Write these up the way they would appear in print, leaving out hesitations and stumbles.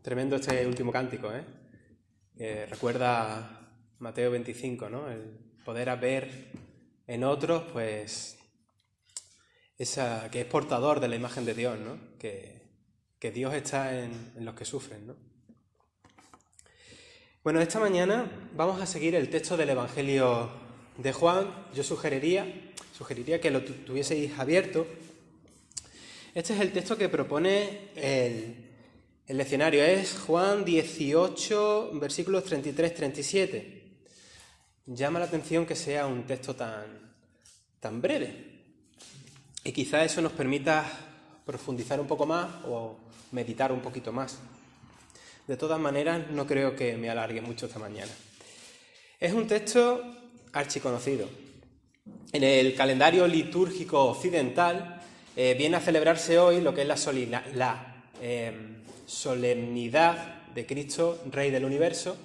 Tremendo este último cántico, ¿eh? Recuerda Mateo 25, ¿no? El poder ver en otros, pues, que es portador de la imagen de Dios, ¿no? Que Dios está en los que sufren, ¿no? Bueno, esta mañana vamos a seguir el texto del Evangelio de Juan. Yo sugeriría que lo tuvieseis abierto. Este es el texto que propone el leccionario. Es Juan 18, versículos 33-37. Llama la atención que sea un texto tan breve. Y quizá eso nos permita profundizar un poco más o meditar un poquito más. De todas maneras, no creo que me alargue mucho esta mañana. Es un texto archiconocido. En el calendario litúrgico occidental viene a celebrarse hoy lo que es la solemnidad de Cristo, Rey del Universo,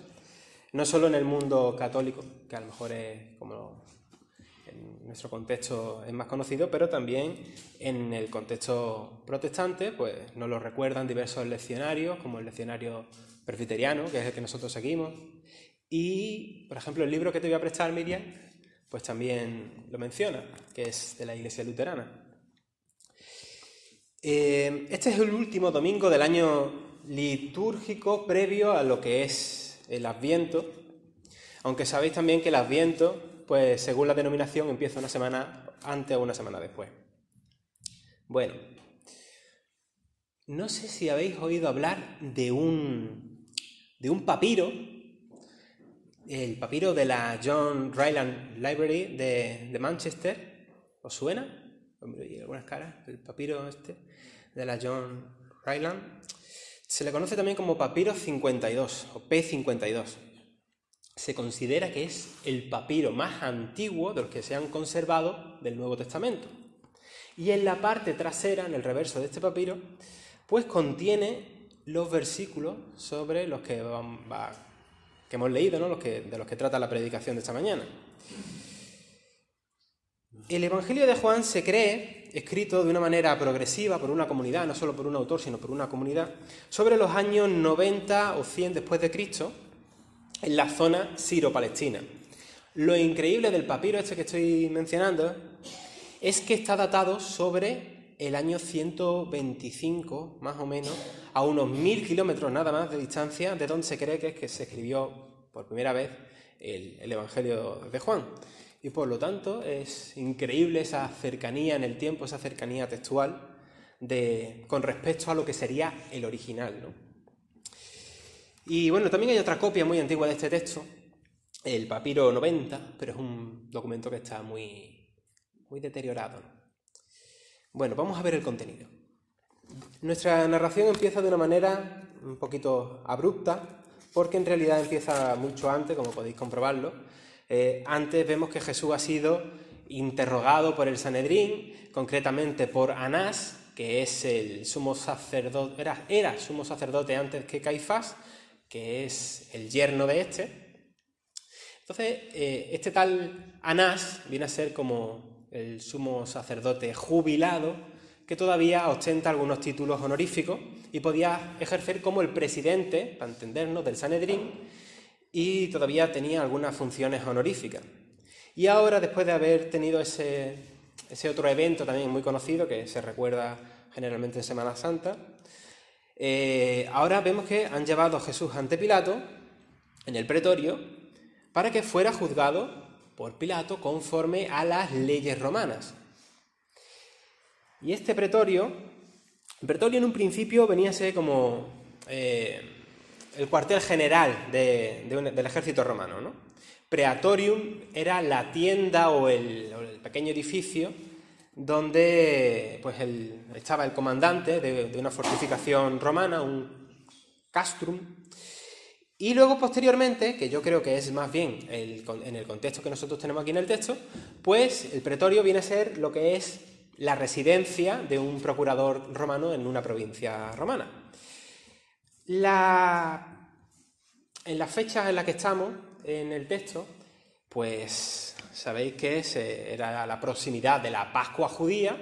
no solo en el mundo católico, que a lo mejor es como en nuestro contexto es más conocido, pero también en el contexto protestante, pues nos lo recuerdan diversos leccionarios, como el leccionario presbiteriano, que es el que nosotros seguimos, y, por ejemplo, el libro que te voy a prestar, Miriam, pues también lo menciona, que es de la Iglesia Luterana. Este es el último domingo del año litúrgico previo a lo que es el Adviento, aunque sabéis también que el Adviento, pues según la denominación, empieza una semana antes o una semana después. Bueno, no sé si habéis oído hablar de un papiro, el papiro de la John Ryland Library de Manchester. ¿Os suena? Algunas caras, el papiro este de la John Ryland. Se le conoce también como papiro 52 o P52. Se considera que es el papiro más antiguo de los que se han conservado del Nuevo Testamento. Y en la parte trasera, en el reverso de este papiro, pues contiene los versículos sobre los que hemos leído, ¿no? De los que trata la predicación de esta mañana. El Evangelio de Juan se cree escrito de una manera progresiva por una comunidad, no solo por un autor, sino por una comunidad, sobre los años 90 o 100 después de Cristo, en la zona siro-palestina. Lo increíble del papiro este que estoy mencionando es que está datado sobre el año 125, más o menos, a unos 1000 kilómetros nada más de distancia de donde se cree que es que se escribió por primera vez el Evangelio de Juan. Y por lo tanto es increíble esa cercanía en el tiempo, esa cercanía textual con respecto a lo que sería el original, ¿no? Y bueno, también hay otra copia muy antigua de este texto, el papiro 90, pero es un documento que está muy deteriorado, ¿no? Bueno, vamos a ver el contenido. Nuestra narración empieza de una manera un poquito abrupta, porque en realidad empieza mucho antes, como podéis comprobarlo. Antes vemos que Jesús ha sido interrogado por el Sanedrín, concretamente por Anás, que es el sumo sacerdote, era sumo sacerdote antes que Caifás, que es el yerno de este. Entonces, este tal Anás viene a ser como el sumo sacerdote jubilado, que todavía ostenta algunos títulos honoríficos y podía ejercer como el presidente, para entendernos, del Sanedrín, y todavía tenía algunas funciones honoríficas. Y ahora, después de haber tenido ese otro evento también muy conocido, que se recuerda generalmente en Semana Santa, ahora vemos que han llevado a Jesús ante Pilato, en el pretorio, para que fuera juzgado por Pilato conforme a las leyes romanas. Y este pretorio en un principio venía a ser como el cuartel general del ejército romano, ¿no? Praetorium era la tienda o el pequeño edificio donde pues estaba el comandante de una fortificación romana, un castrum. Y luego, posteriormente, que yo creo que es más bien en el contexto que nosotros tenemos aquí en el texto, pues el pretorio viene a ser lo que es la residencia de un procurador romano en una provincia romana. En las fechas en las que estamos en el texto, pues sabéis que era la proximidad de la Pascua judía,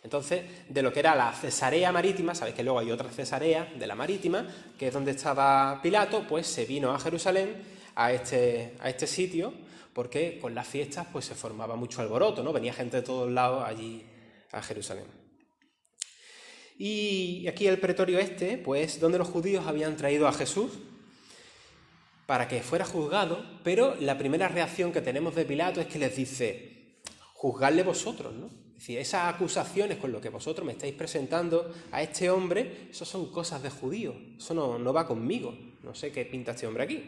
Entonces, de lo que era la Cesarea Marítima, sabéis que luego hay otra Cesarea de la Marítima, que es donde estaba Pilato, pues se vino a Jerusalén, a este sitio, porque con las fiestas pues se formaba mucho alboroto, ¿no? Venía gente de todos lados allí a Jerusalén. Y aquí el pretorio pues donde los judíos habían traído a Jesús para que fuera juzgado, pero la primera reacción que tenemos de Pilato es que les dice: juzgadle vosotros, ¿no? Es decir, esas acusaciones con lo que vosotros me estáis presentando a este hombre, eso son cosas de judíos, eso no va conmigo, no sé qué pinta este hombre aquí.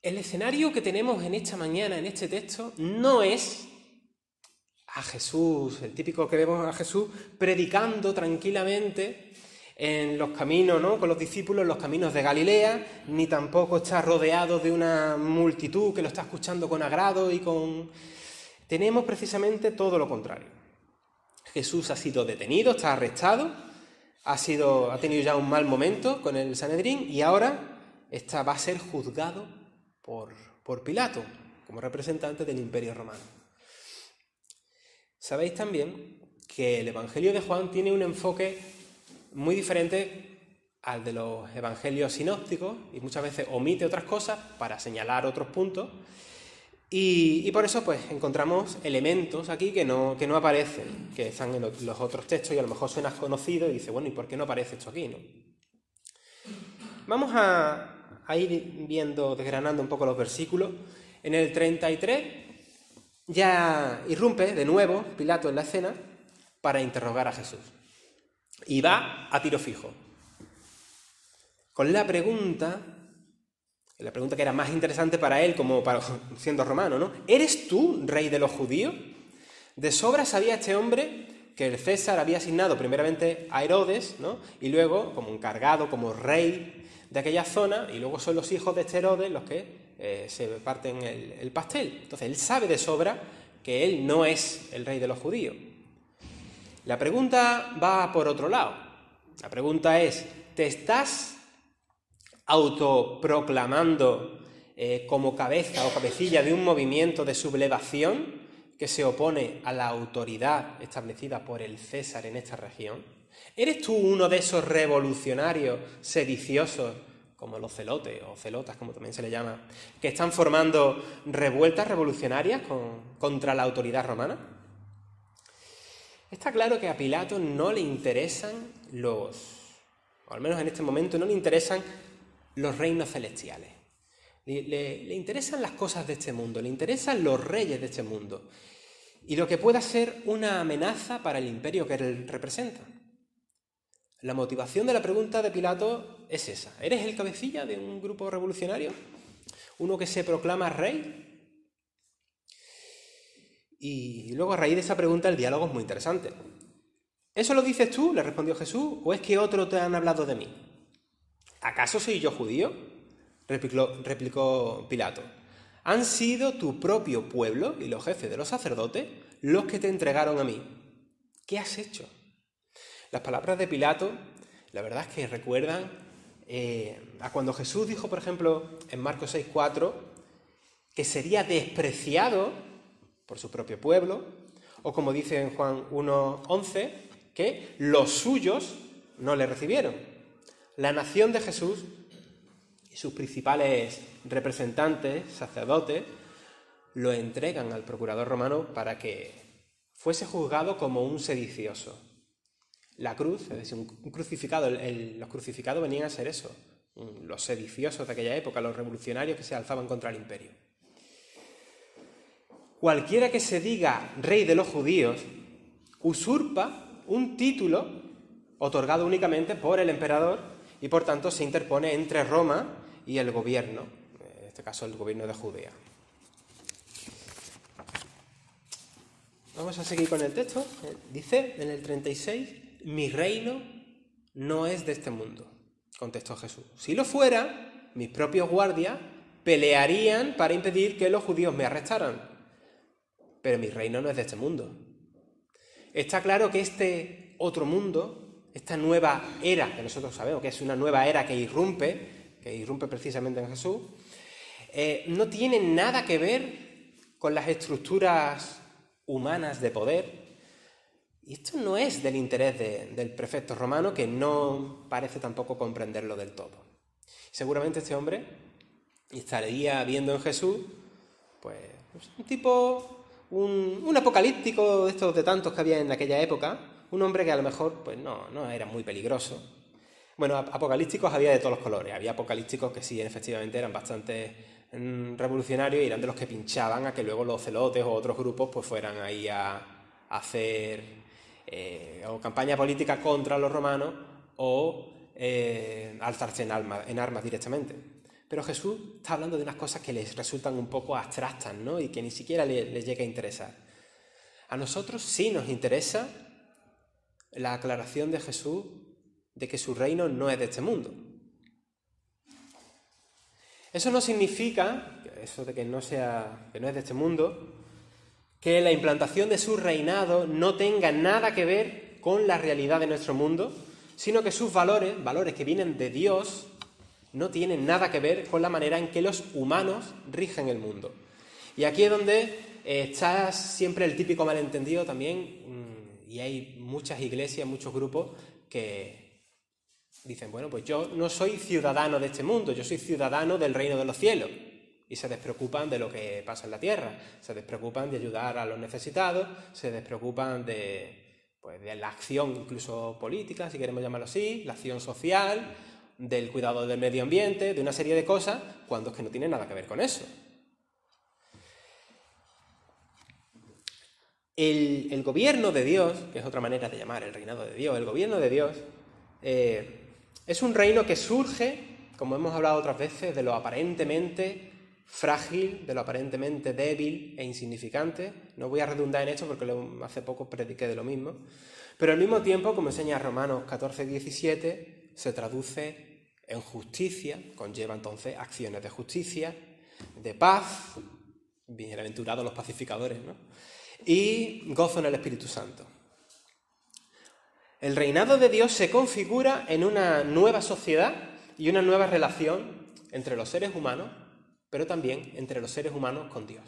El escenario que tenemos en esta mañana, en este texto, no es a Jesús, el típico que vemos a Jesús predicando tranquilamente en los caminos, ¿no?, con los discípulos en los caminos de Galilea, ni tampoco está rodeado de una multitud que lo está escuchando con agrado y con... Tenemos precisamente todo lo contrario. Jesús ha sido detenido, está arrestado, ha tenido ya un mal momento con el Sanedrín y ahora va a ser juzgado por Pilato, como representante del Imperio Romano. Sabéis también que el Evangelio de Juan tiene un enfoque muy diferente al de los evangelios sinópticos y muchas veces omite otras cosas para señalar otros puntos y por eso pues encontramos elementos aquí que no aparecen, que están en los otros textos y a lo mejor suenas conocido y dice, bueno, ¿y por qué no aparece esto aquí, no? Vamos a ir viendo, desgranando un poco los versículos. En el 33 ya irrumpe de nuevo Pilato en la escena para interrogar a Jesús. Y va a tiro fijo. Con la pregunta que era más interesante para él, siendo romano, ¿no? ¿Eres tú rey de los judíos? De sobra sabía este hombre que el César había asignado primeramente a Herodes, ¿no?, y luego como encargado, como rey de aquella zona, y luego son los hijos de este Herodes los que se parten el pastel. Entonces él sabe de sobra que él no es el rey de los judíos. La pregunta va por otro lado. La pregunta es, ¿te estás autoproclamando como cabeza o cabecilla de un movimiento de sublevación que se opone a la autoridad establecida por el César en esta región? ¿Eres tú uno de esos revolucionarios sediciosos, como los celotes o celotas, como también se le llama, que están formando revueltas revolucionarias contra la autoridad romana? Está claro que a Pilato no le interesan o al menos en este momento, no le interesan los reinos celestiales. Le interesan las cosas de este mundo, le interesan los reyes de este mundo y lo que pueda ser una amenaza para el imperio que él representa. La motivación de la pregunta de Pilato es esa. ¿Eres el cabecilla de un grupo revolucionario? ¿Uno que se proclama rey? Y luego a raíz de esa pregunta el diálogo es muy interesante. ¿Eso lo dices tú?, le respondió Jesús, ¿o es que otros te han hablado de mí? ¿Acaso soy yo judío?, replicó Pilato. ¿Han sido tu propio pueblo y los jefes de los sacerdotes los que te entregaron a mí? ¿Qué has hecho? Las palabras de Pilato, la verdad es que recuerdan a cuando Jesús dijo, por ejemplo, en Marcos 6:4, que sería despreciado por su propio pueblo, o como dice en Juan 1:11, que los suyos no le recibieron. La nación de Jesús y sus principales representantes, sacerdotes, lo entregan al procurador romano para que fuese juzgado como un sedicioso. La cruz, es decir, un crucificado, los crucificados venían a ser eso, los sediciosos de aquella época, los revolucionarios que se alzaban contra el imperio. Cualquiera que se diga rey de los judíos usurpa un título otorgado únicamente por el emperador y por tanto se interpone entre Roma y el gobierno, en este caso el gobierno de Judea. Vamos a seguir con el texto. Dice en el 36, mi reino no es de este mundo, contestó Jesús. Si lo fuera, mis propios guardias pelearían para impedir que los judíos me arrestaran. Pero mi reino no es de este mundo. Está claro que este otro mundo, esta nueva era, que nosotros sabemos que es una nueva era que irrumpe precisamente en Jesús, no tiene nada que ver con las estructuras humanas de poder. Y esto no es del interés del prefecto romano, que no parece tampoco comprenderlo del todo. Seguramente este hombre estaría viendo en Jesús, pues, un tipo, un apocalíptico de estos de tantos que había en aquella época, un hombre que a lo mejor pues no era muy peligroso. Bueno, apocalípticos había de todos los colores. Había apocalípticos que sí, efectivamente, eran bastante revolucionarios y eran de los que pinchaban a que luego los celotes o otros grupos pues fueran ahí a hacer o campaña política contra los romanos o alzarse en armas directamente. Pero Jesús está hablando de unas cosas que les resultan un poco abstractas, ¿no? Y que ni siquiera les llega a interesar. A nosotros sí nos interesa la aclaración de Jesús de que su reino no es de este mundo. Eso no significa, eso de que no es de este mundo, que la implantación de su reinado no tenga nada que ver con la realidad de nuestro mundo, sino que sus valores que vienen de Dios, no tienen nada que ver con la manera en que los humanos rigen el mundo. Y aquí es donde está siempre el típico malentendido también, y hay muchas iglesias, muchos grupos que dicen, bueno, pues yo no soy ciudadano de este mundo, yo soy ciudadano del reino de los cielos. Y se despreocupan de lo que pasa en la tierra, se despreocupan de ayudar a los necesitados, se despreocupan de la acción incluso política, si queremos llamarlo así, la acción social, del cuidado del medio ambiente, de una serie de cosas, cuando es que no tiene nada que ver con eso. El gobierno de Dios, que es otra manera de llamar el reinado de Dios, el gobierno de Dios es un reino que surge, como hemos hablado otras veces, de lo aparentemente frágil, de lo aparentemente débil e insignificante. No voy a redundar en esto porque hace poco prediqué de lo mismo. Pero al mismo tiempo, como enseña Romanos 14:17, se traduce en justicia, conlleva entonces acciones de justicia, de paz, bienaventurados los pacificadores, ¿no? Y gozo en el Espíritu Santo. El reinado de Dios se configura en una nueva sociedad y una nueva relación entre los seres humanos, pero también entre los seres humanos con Dios.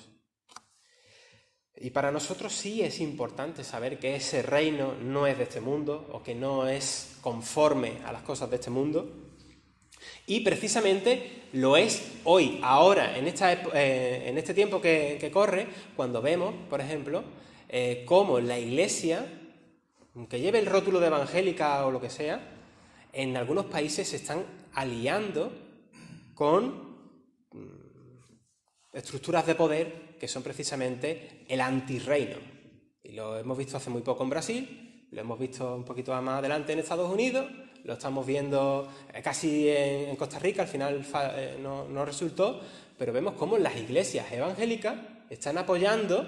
Y para nosotros sí es importante saber que ese reino no es de este mundo o que no es conforme a las cosas de este mundo. Y precisamente lo es hoy, ahora, en este tiempo que corre, cuando vemos, por ejemplo, cómo la Iglesia, aunque lleve el rótulo de evangélica o lo que sea, en algunos países se están aliando con estructuras de poder que son precisamente el antirreino. Y lo hemos visto hace muy poco en Brasil, lo hemos visto un poquito más adelante en Estados Unidos, lo estamos viendo casi en Costa Rica, al final no resultó, pero vemos cómo las iglesias evangélicas están apoyando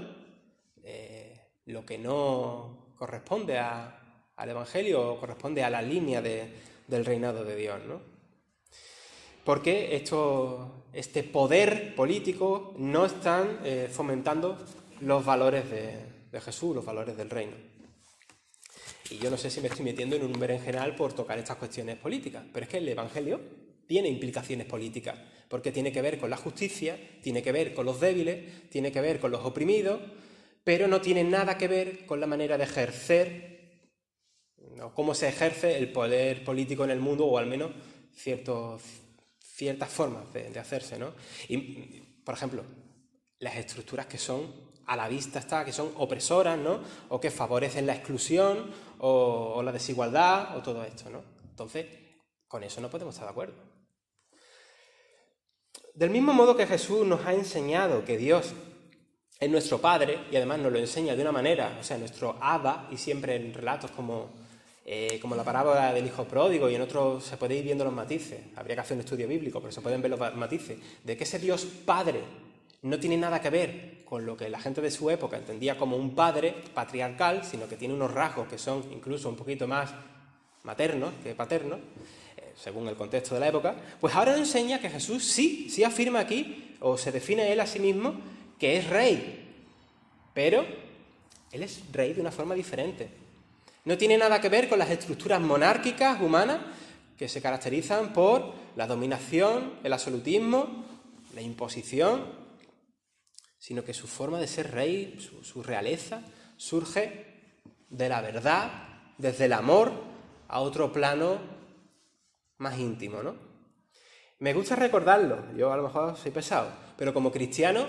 lo que no corresponde al Evangelio o corresponde a la línea del reinado de Dios, ¿no? Porque este poder político no están fomentando los valores de Jesús, los valores del reino. Y yo no sé si me estoy metiendo en un berenjenal por tocar estas cuestiones políticas, pero es que el Evangelio tiene implicaciones políticas, porque tiene que ver con la justicia, tiene que ver con los débiles, tiene que ver con los oprimidos, pero no tiene nada que ver con la manera de ejercer, o cómo se ejerce el poder político en el mundo, o al menos ciertas formas de hacerse, ¿no? Y, por ejemplo, las estructuras que son, a la vista está, que son opresoras, ¿no? O que favorecen la exclusión o la desigualdad o todo esto, ¿no? Entonces, con eso no podemos estar de acuerdo. Del mismo modo que Jesús nos ha enseñado que Dios es nuestro Padre, y además nos lo enseña de una manera, o sea, nuestro Abba, y siempre en relatos como la parábola del hijo pródigo, y en otros se puede ir viendo los matices, habría que hacer un estudio bíblico, pero se pueden ver los matices, de que ese Dios Padre no tiene nada que ver con lo que la gente de su época entendía como un padre patriarcal, sino que tiene unos rasgos que son incluso un poquito más maternos que paternos, según el contexto de la época. Pues ahora nos enseña que Jesús sí afirma aquí, o se define él a sí mismo, que es rey, pero él es rey de una forma diferente. No tiene nada que ver con las estructuras monárquicas humanas que se caracterizan por la dominación, el absolutismo, la imposición. sino que su forma de ser rey, su realeza, surge de la verdad, desde el amor, a otro plano más íntimo, ¿no? Me gusta recordarlo, yo a lo mejor soy pesado, pero como cristianos,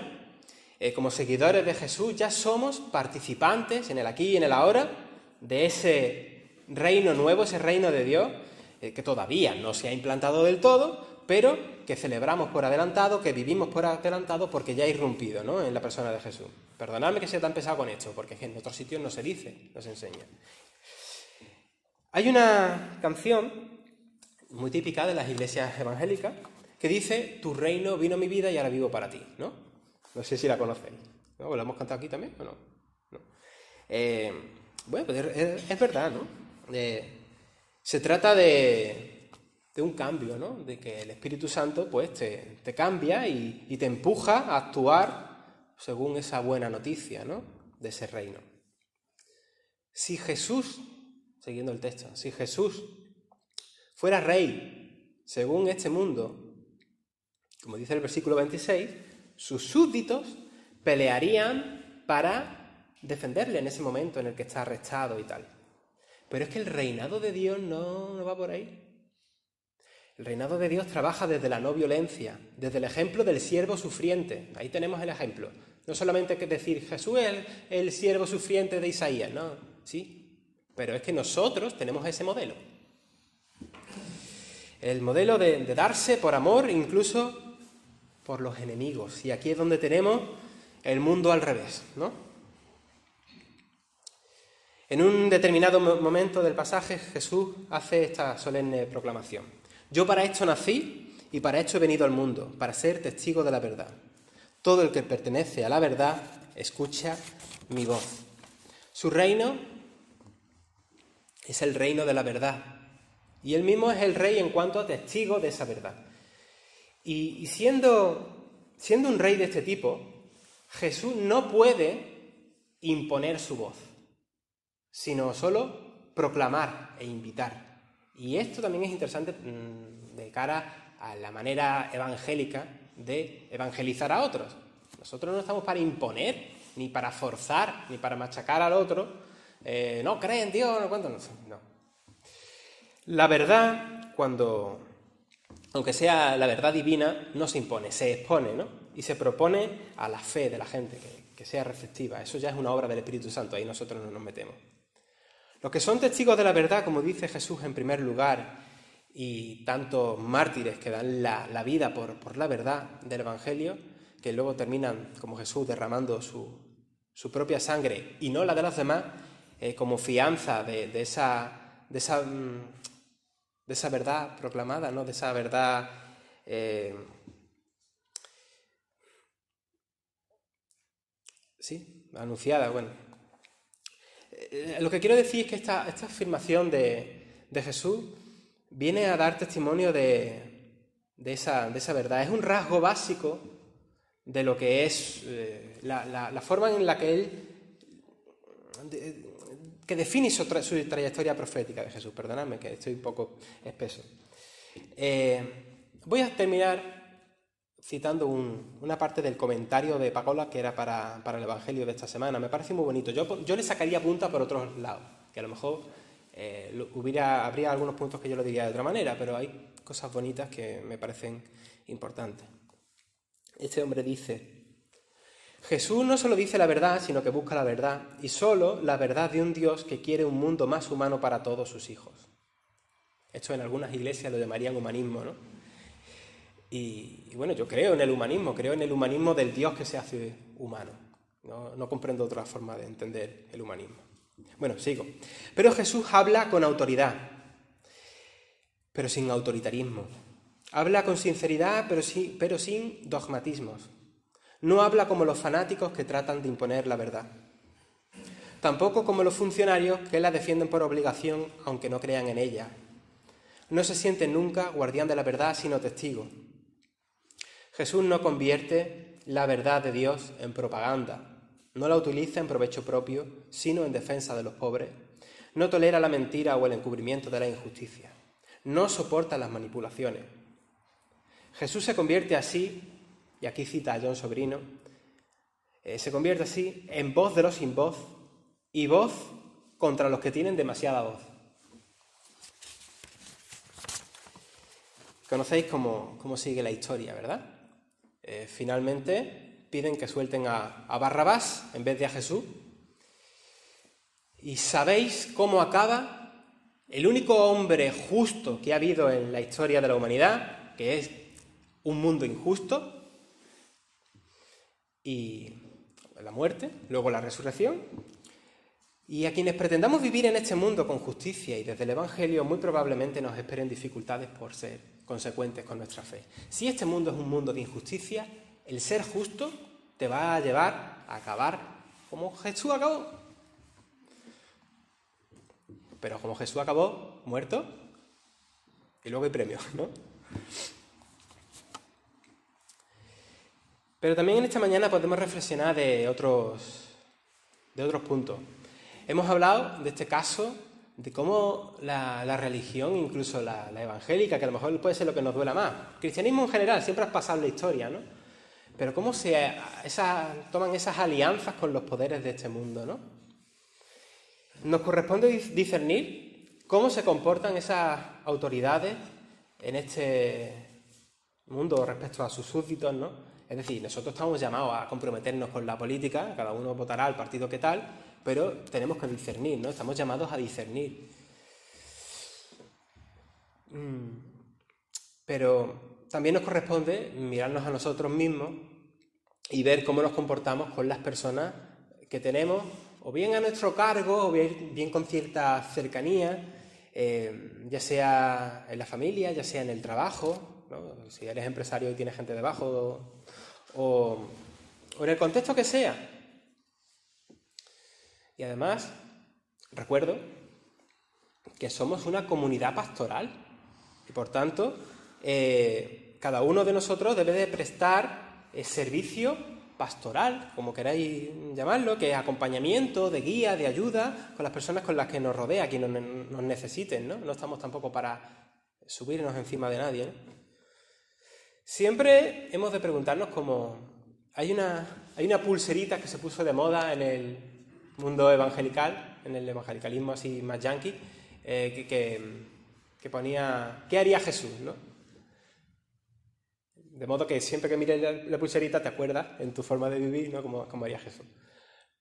como seguidores de Jesús, ya somos participantes en el aquí y en el ahora de ese reino nuevo, ese reino de Dios, que todavía no se ha implantado del todo, pero que celebramos por adelantado, que vivimos por adelantado porque ya ha irrumpido, ¿no?, en la persona de Jesús. Perdonadme que sea tan pesado con esto, porque en otros sitios no se dice, no se enseña. Hay una canción muy típica de las iglesias evangélicas que dice: tu reino vino a mi vida y ahora vivo para ti, ¿no? No sé si la conocéis, ¿no? ¿La hemos cantado aquí también o no? ¿No? Bueno, pues es verdad, ¿no? Se trata de un cambio, ¿no? De que el Espíritu Santo pues te cambia y te empuja a actuar según esa buena noticia, ¿no?, de ese reino. Si Jesús, siguiendo el texto, si Jesús fuera rey según este mundo, como dice el versículo 26, sus súbditos pelearían para defenderle en ese momento en el que está arrestado y tal. Pero es que el reinado de Dios no va por ahí. El reinado de Dios trabaja desde la no violencia, desde el ejemplo del siervo sufriente. Ahí tenemos el ejemplo. No solamente hay que decir Jesús es el siervo sufriente de Isaías, no, sí, pero es que nosotros tenemos ese modelo. El modelo de darse por amor, incluso por los enemigos. Y aquí es donde tenemos el mundo al revés, ¿no? En un determinado momento del pasaje, Jesús hace esta solemne proclamación: yo para esto nací y para esto he venido al mundo, para ser testigo de la verdad. Todo el que pertenece a la verdad escucha mi voz. Su reino es el reino de la verdad. Y él mismo es el rey en cuanto a testigo de esa verdad. Y siendo un rey de este tipo, Jesús no puede imponer su voz, sino solo proclamar e invitar. Y esto también es interesante de cara a la manera evangélica de evangelizar a otros. Nosotros no estamos para imponer, ni para forzar, ni para machacar al otro. No cree en Dios, no cuánto, no. La verdad, aunque sea la verdad divina, no se impone, se expone, ¿no? Y se propone a la fe de la gente, que sea receptiva. Eso ya es una obra del Espíritu Santo, ahí nosotros no nos metemos. Los que son testigos de la verdad, como dice Jesús en primer lugar, y tantos mártires que dan la vida por la verdad del Evangelio, que luego terminan, como Jesús, derramando su propia sangre y no la de los demás, como fianza de esa verdad proclamada, ¿no?, de esa verdad anunciada. Bueno, lo que quiero decir es que esta afirmación de Jesús viene a dar testimonio de esa verdad. Es un rasgo básico de lo que es la forma en la que él que define su trayectoria profética de Jesús. Perdonadme que estoy un poco espeso. Voy a terminar citando una parte del comentario de Pacola que era para el Evangelio de esta semana. Me parece muy bonito. Yo le sacaría punta por otros lados, que a lo mejor habría algunos puntos que yo lo diría de otra manera, pero hay cosas bonitas que me parecen importantes. Este hombre dice: Jesús no solo dice la verdad, sino que busca la verdad, y solo la verdad de un Dios que quiere un mundo más humano para todos sus hijos. Esto en algunas iglesias lo llamarían humanismo, ¿no? Y bueno, yo creo en el humanismo del Dios que se hace humano. No comprendo otra forma de entender el humanismo. Bueno, sigo. Pero Jesús habla con autoridad, pero sin autoritarismo. Habla con sinceridad, pero sin dogmatismos. No habla como los fanáticos que tratan de imponer la verdad. Tampoco como los funcionarios que la defienden por obligación, aunque no crean en ella. No se siente nunca guardián de la verdad, sino testigo. Jesús no convierte la verdad de Dios en propaganda. No la utiliza en provecho propio, sino en defensa de los pobres. No tolera la mentira o el encubrimiento de la injusticia. No soporta las manipulaciones. Jesús se convierte así, y aquí cita a John Sobrino, se convierte así en voz de los sin voz y voz contra los que tienen demasiada voz. Conocéis cómo sigue la historia, ¿verdad? Finalmente piden que suelten a Barrabás en vez de a Jesús. ¿Y sabéis cómo acaba el único hombre justo que ha habido en la historia de la humanidad, que es un mundo injusto? Y la muerte, luego la resurrección. Y a quienes pretendamos vivir en este mundo con justicia y desde el Evangelio, muy probablemente nos esperen dificultades por ser consecuentes con nuestra fe. Si este mundo es un mundo de injusticia, el ser justo te va a llevar a acabar como Jesús acabó. Pero como Jesús acabó, muerto, y luego hay premio, ¿no? Pero también en esta mañana podemos reflexionar de otros puntos. Hemos hablado de este caso, de cómo la religión, incluso la evangélica, que a lo mejor puede ser lo que nos duela más, el cristianismo en general, siempre has pasado la historia, ¿no? Pero cómo toman esas alianzas con los poderes de este mundo, ¿no? Nos corresponde discernir cómo se comportan esas autoridades en este mundo respecto a sus súbditos, ¿no? Es decir, nosotros estamos llamados a comprometernos con la política, cada uno votará al partido que tal, pero tenemos que discernir, ¿no? Estamos llamados a discernir. Pero también nos corresponde mirarnos a nosotros mismos y ver cómo nos comportamos con las personas que tenemos, o bien a nuestro cargo, o bien con cierta cercanía, ya sea en la familia, ya sea en el trabajo, ¿no? Si eres empresario y tienes gente debajo, o en el contexto que sea. Y además, recuerdo que somos una comunidad pastoral y por tanto cada uno de nosotros debe de prestar servicio pastoral, como queráis llamarlo, que es acompañamiento, de guía, de ayuda con las personas con las que nos rodea, quienes nos necesiten, ¿no? No estamos tampoco para subirnos encima de nadie, ¿no? Siempre hemos de preguntarnos hay una pulserita que se puso de moda en el mundo evangelical, en el evangelicalismo así más yanqui, que ponía ¿qué haría Jesús?, ¿no? De modo que siempre que mires la pulserita te acuerdas en tu forma de vivir, ¿no? Cómo haría Jesús.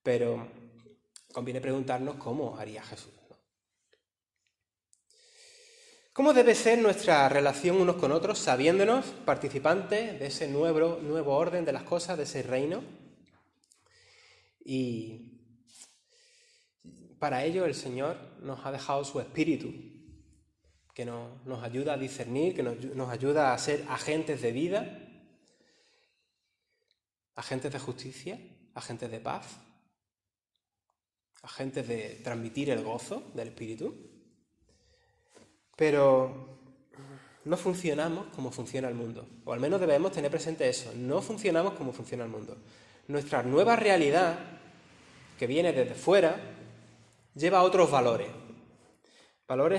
Pero conviene preguntarnos cómo haría Jesús, ¿no? ¿Cómo debe ser nuestra relación unos con otros, sabiéndonos participantes de ese nuevo orden de las cosas, de ese reino? Y para ello el Señor nos ha dejado su Espíritu, que nos ayuda a discernir, que nos ayuda a ser agentes de vida, agentes de justicia, agentes de paz, agentes de transmitir el gozo del Espíritu. Pero no funcionamos como funciona el mundo, o al menos debemos tener presente eso, no funcionamos como funciona el mundo. Nuestra nueva realidad, que viene desde fuera, lleva otros valores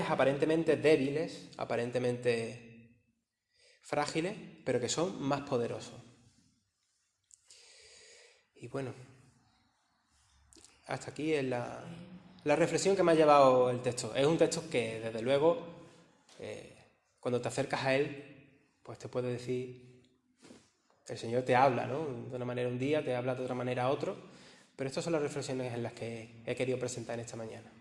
aparentemente débiles, aparentemente frágiles, pero que son más poderosos. Y bueno, hasta aquí es la reflexión que me ha llevado el texto. Es un texto que, desde luego, cuando te acercas a él, pues te puede decir, el Señor te habla, ¿no? De una manera un día, te habla de otra manera otro, pero estas son las reflexiones en las que he querido presentar en esta mañana.